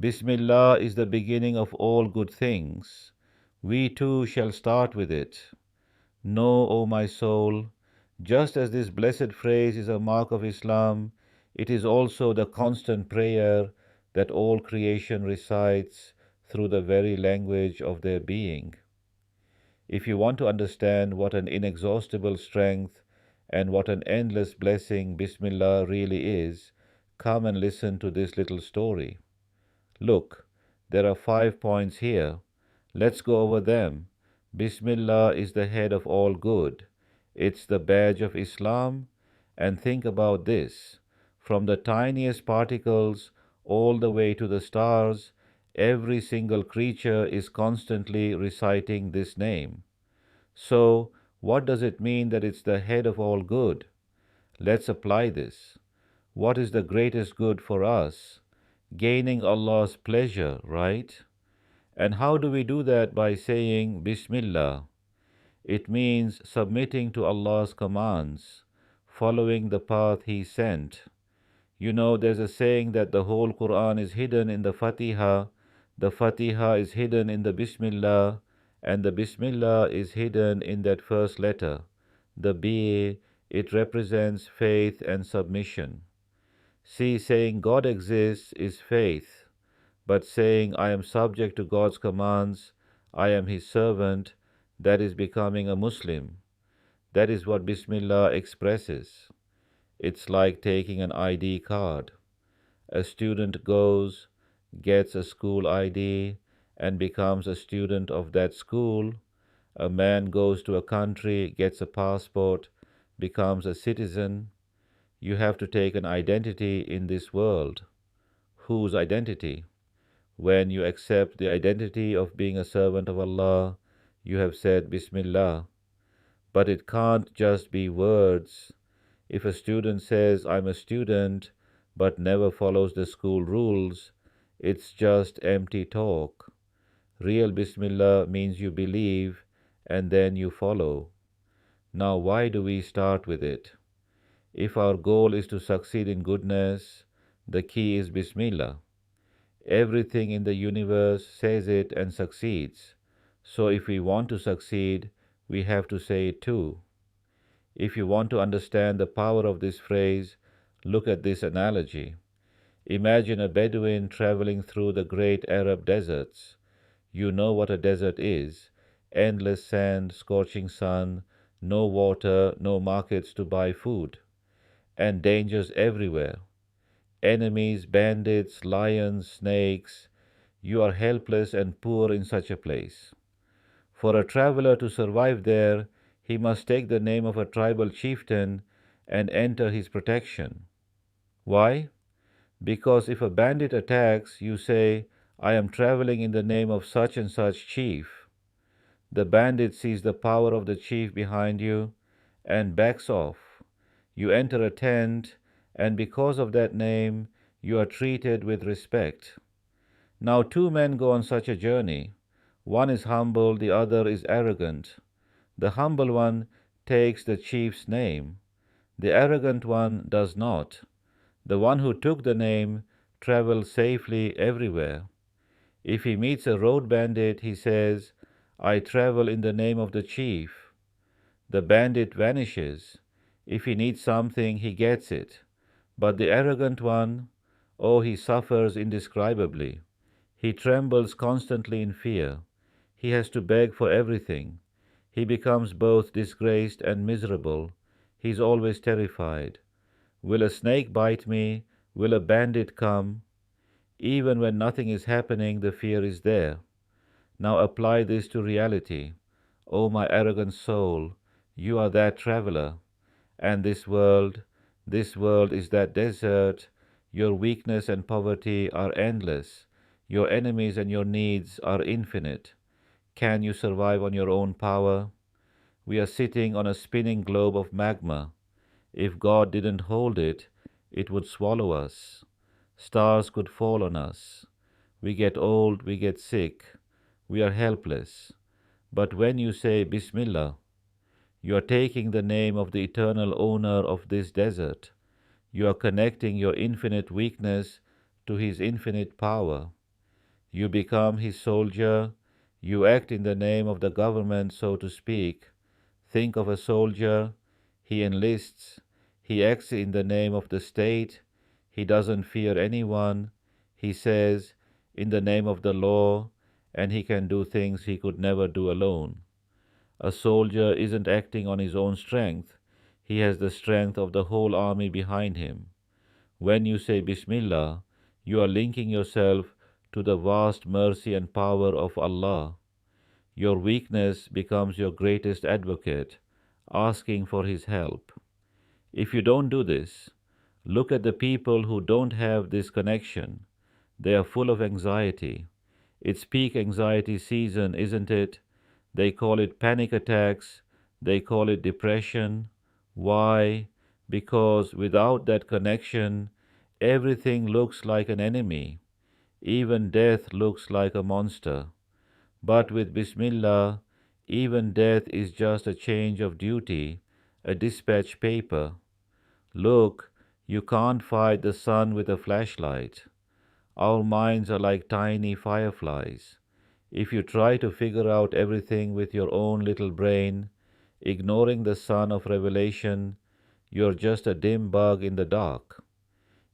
Bismillah is the beginning of all good things. We too shall start with it. Know, O my soul, just as this blessed phrase is a mark of Islam, it is also the constant prayer that all creation recites through the very language of their being. If you want to understand what an inexhaustible strength and what an endless blessing Bismillah really is, come and listen to this little story. Look, there are 5 points here. Let's go over them. Bismillah is the head of all good. It's the badge of Islam. And think about this. From the tiniest particles all the way to the stars, every single creature is constantly reciting this name. So, what does it mean that it's the head of all good? Let's apply this. What is the greatest good for us? Gaining Allah's pleasure, right? And how do we do that? By saying Bismillah. It means submitting to Allah's commands, following the path He sent. You know, there's a saying that the whole Quran is hidden in the Fatiha is hidden in the Bismillah, and the Bismillah is hidden in that first letter, the B. It represents faith and submission. See, saying God exists is faith, but saying I am subject to God's commands, I am His servant, that is becoming a Muslim. That is what Bismillah expresses. It's like taking an ID card. A student goes, gets a school ID, and becomes a student of that school. A man goes to a country, gets a passport, becomes a citizen. You have to take an identity in this world. Whose identity? When you accept the identity of being a servant of Allah, you have said Bismillah. But it can't just be words. If a student says, I'm a student, but never follows the school rules, it's just empty talk. Real Bismillah means you believe and then you follow. Now, why do we start with it? If our goal is to succeed in goodness, the key is Bismillah. Everything in the universe says it and succeeds. So if we want to succeed, we have to say it too. If you want to understand the power of this phrase, look at this analogy. Imagine a Bedouin traveling through the great Arab deserts. You know what a desert is: endless sand, scorching sun, no water, no markets to buy food, and dangers everywhere. Enemies, bandits, lions, snakes. You are helpless and poor in such a place. For a traveler to survive there, he must take the name of a tribal chieftain and enter his protection. Why? Because if a bandit attacks, you say, I am traveling in the name of such and such chief. The bandit sees the power of the chief behind you and backs off. You enter a tent, and because of that name, you are treated with respect. Now, two men go on such a journey. One is humble, the other is arrogant. The humble one takes the chief's name. The arrogant one does not. The one who took the name travels safely everywhere. If he meets a road bandit, he says, I travel in the name of the chief. The bandit vanishes. If he needs something, he gets it. But the arrogant one, oh, he suffers indescribably. He trembles constantly in fear. He has to beg for everything. He becomes both disgraced and miserable. He is always terrified. Will a snake bite me? Will a bandit come? Even when nothing is happening, the fear is there. Now apply this to reality. O my arrogant soul, you are that traveler. And this world is that desert. Your weakness and poverty are endless. Your enemies and your needs are infinite. Can you survive on your own power? We are sitting on a spinning globe of magma. If God didn't hold it, it would swallow us. Stars could fall on us. We get old, we get sick. We are helpless. But when you say Bismillah, you are taking the name of the eternal owner of this desert. You are connecting your infinite weakness to His infinite power. You become his soldier. You act in the name of the government, so to speak. Think of a soldier. He enlists. He acts in the name of the state. He doesn't fear anyone. He says, in the name of the law, and he can do things he could never do alone. A soldier isn't acting on his own strength. He has the strength of the whole army behind him. When you say Bismillah, you are linking yourself to the vast mercy and power of Allah. Your weakness becomes your greatest advocate, asking for his help. If you don't do this, look at the people who don't have this connection. They are full of anxiety. It's peak anxiety season, isn't it? They call it panic attacks. They call it depression. Why? Because without that connection, everything looks like an enemy. Even death looks like a monster. But with Bismillah, even death is just a change of duty, a dispatch paper. Look, you can't fight the sun with a flashlight. Our minds are like tiny fireflies. If you try to figure out everything with your own little brain, ignoring the sun of revelation, you're just a dim bug in the dark.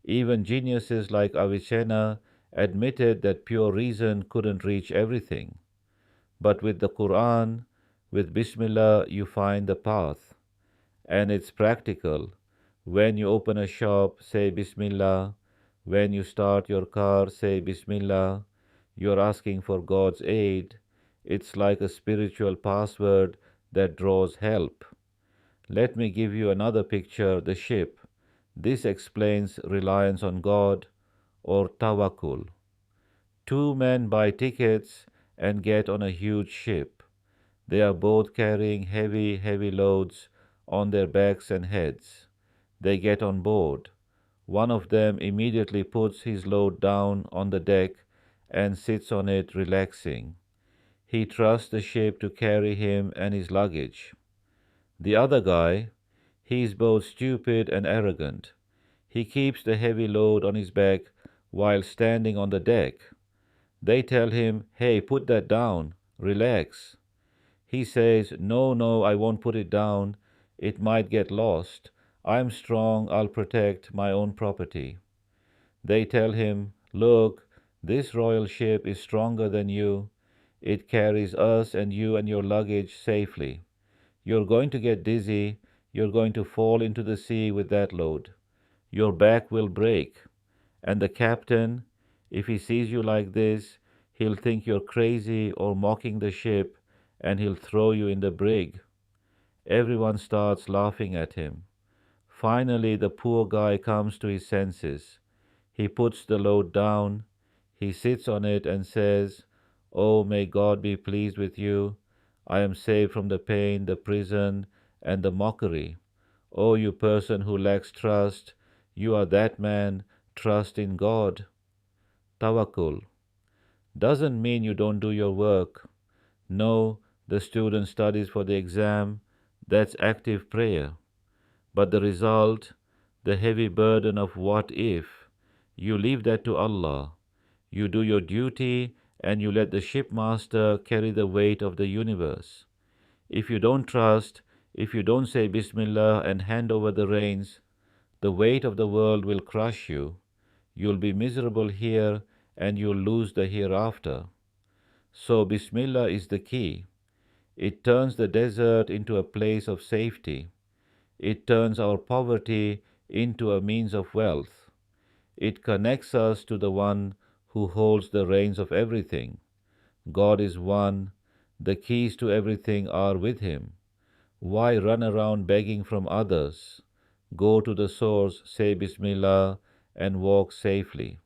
Even geniuses like Avicenna admitted that pure reason couldn't reach everything. But with the Quran, with Bismillah, you find the path. And it's practical. When you open a shop, say Bismillah. When you start your car, say Bismillah. You're asking for God's aid. It's like a spiritual password that draws help. Let me give you another picture, the ship. This explains reliance on God or tawakkul. Two men buy tickets and get on a huge ship. They are both carrying heavy, heavy loads on their backs and heads. They get on board. One of them immediately puts his load down on the deck and sits on it relaxing. He trusts the ship to carry him and his luggage. The other guy, he is both stupid and arrogant. He keeps the heavy load on his back while standing on the deck. They tell him, "Hey, put that down, relax." He says, "No, no, I won't put it down. It might get lost. I'm strong, I'll protect my own property." They tell him, "Look, this royal ship is stronger than you. It carries us and you and your luggage safely. You're going to get dizzy. You're going to fall into the sea with that load. Your back will break. And the captain, if he sees you like this, he'll think you're crazy or mocking the ship, and he'll throw you in the brig." Everyone starts laughing at him. Finally, the poor guy comes to his senses. He puts the load down. He sits on it and says, "Oh, may God be pleased with you. I am saved from the pain, the prison, and the mockery. Oh, you person who lacks trust, you are that man. Trust in God." Tawakkul doesn't mean you don't do your work. No, the student studies for the exam. That's active prayer. But the result, the heavy burden of what if, you leave that to Allah. You do your duty and you let the shipmaster carry the weight of the universe. If you don't trust, if you don't say Bismillah and hand over the reins, the weight of the world will crush you. You'll be miserable here and you'll lose the hereafter. So Bismillah is the key. It turns the desert into a place of safety. It turns our poverty into a means of wealth. It connects us to the one who holds the reins of everything. God is one. The keys to everything are with him. Why run around begging from others? Go to the source, say Bismillah, and walk safely.